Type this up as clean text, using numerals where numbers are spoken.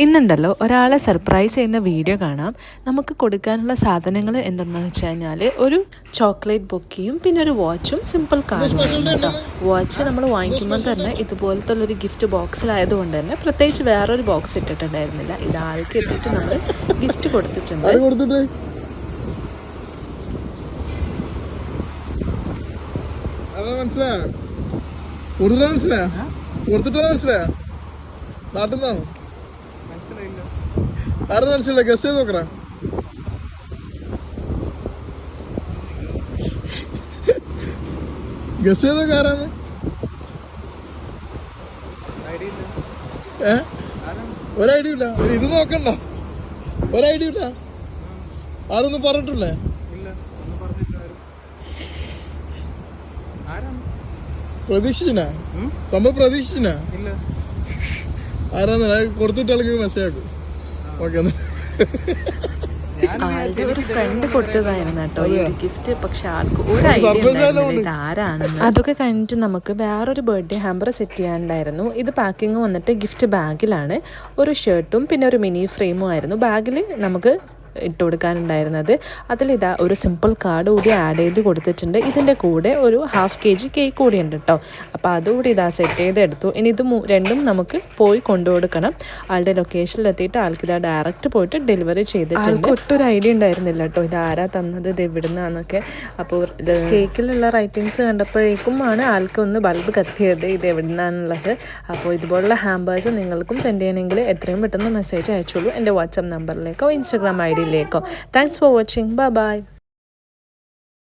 ഇന്നുണ്ടല്ലോ ഒരാളെ സർപ്രൈസ് ചെയ്യുന്ന വീഡിയോ കാണാം. നമുക്ക് കൊടുക്കാനുള്ള സാധനങ്ങൾ എന്തെന്ന് വെച്ച് കഴിഞ്ഞാൽ ഒരു ചോക്ലേറ്റ് ബൊക്കെയും പിന്നെ ഒരു വാച്ചും സിമ്പിൾ കാർഡും കേട്ടോ. വാച്ച് നമ്മൾ വാങ്ങിക്കുമ്പോൾ തന്നെ ഇതുപോലത്തെ ഉള്ളൊരു ഗിഫ്റ്റ് ബോക്സിലായതുകൊണ്ട് തന്നെ പ്രത്യേകിച്ച് വേറൊരു ബോക്സ് ഇട്ടിട്ടുണ്ടായിരുന്നില്ല. ഇത് ആൾക്ക് എത്തിയിട്ട് നമ്മൾ ഗിഫ്റ്റ് കൊടുത്തിട്ടുണ്ട്. ആരും മനസ്സിലായില്ല. ഗസ്റ്റ് ചെയ്ത് നോക്കണ ഗസ്റ്റ് ചെയ്ത് നോക്ക ആരാന്ന് ഒരു ഐഡിയ ഇല്ല. ഇത് നോക്കണ്ട, ഒരു ഐഡിയ ഇല്ല. ആരൊന്നും പറഞ്ഞിട്ടില്ലേ? പ്രതീക്ഷിച്ചിനാ സംഭവം? പ്രതീക്ഷിച്ചിനാ ആരാന്ന് കൊടുത്തിട്ടാണെങ്കിൽ മെസ്സേജ് ആക്കും. ഓക്കെ, ആളുടെ ഒരു ഫ്രണ്ട് കൊടുത്തതായിരുന്നു കേട്ടോ ഈ ഒരു ഗിഫ്റ്റ്. പക്ഷെ ആൾക്ക് ഒരു ഐഡിയ ഉണ്ടായിരുന്നില്ല ഇത് ആരാണെന്ന്. അതൊക്കെ കഴിഞ്ഞിട്ട് നമുക്ക് വേറൊരു ബർത്ത്ഡേ ഹാമ്പർ സെറ്റ് ചെയ്യാനുണ്ടായിരുന്നു. ഇത് പാക്കിങ് വന്നിട്ട് ഗിഫ്റ്റ് ബാഗിലാണ്. ഒരു ഷർട്ടും പിന്നെ ഒരു മിനി ഫ്രെയിമും ആയിരുന്നു ബാഗിൽ നമുക്ക് ഇട്ട് കൊടുക്കാനുണ്ടായിരുന്നത്. അതിലിതാ ഒരു സിമ്പിൾ കാർഡ് കൂടി ആഡ് ചെയ്ത് കൊടുത്തിട്ടുണ്ട്. ഇതിൻ്റെ കൂടെ ഒരു 1/2 kg കേക്ക് കൂടി ഉണ്ട് കേട്ടോ. അപ്പോൾ അതുകൂടി ഇതാ സെറ്റ് ചെയ്തെടുത്തു. ഇനി ഇത് രണ്ടും നമുക്ക് പോയി കൊണ്ടുകൊടുക്കണം. ആളുടെ ലൊക്കേഷനിലെത്തിയിട്ട് ആൾക്കിതാ ഡയറക്റ്റ് പോയിട്ട് ഡെലിവറി ചെയ്തിട്ടുണ്ട്. ഒട്ടൊരു ഐഡിയ ഉണ്ടായിരുന്നില്ല കേട്ടോ ഇത് ആരാ തന്നത്, ഇത് എവിടുന്നാന്നൊക്കെ. അപ്പോൾ കേക്കിലുള്ള റൈറ്റിങ്സ് കണ്ടപ്പോഴേക്കും ആണ് ആൾക്ക് ഒന്ന് ബൾബ് കത്തിയത് ഇത് എവിടുന്നാണുള്ളത്. അപ്പോൾ ഇതുപോലുള്ള ഹാമ്പേഴ്സ് നിങ്ങൾക്കും സെൻഡ് ചെയ്യണമെങ്കിൽ എത്രയും പെട്ടെന്ന് മെസ്സേജ് അയച്ചോളൂ എൻ്റെ വാട്സപ്പ് നമ്പറിലേക്കോ Instagram ID. Thanks for watching. Bye bye.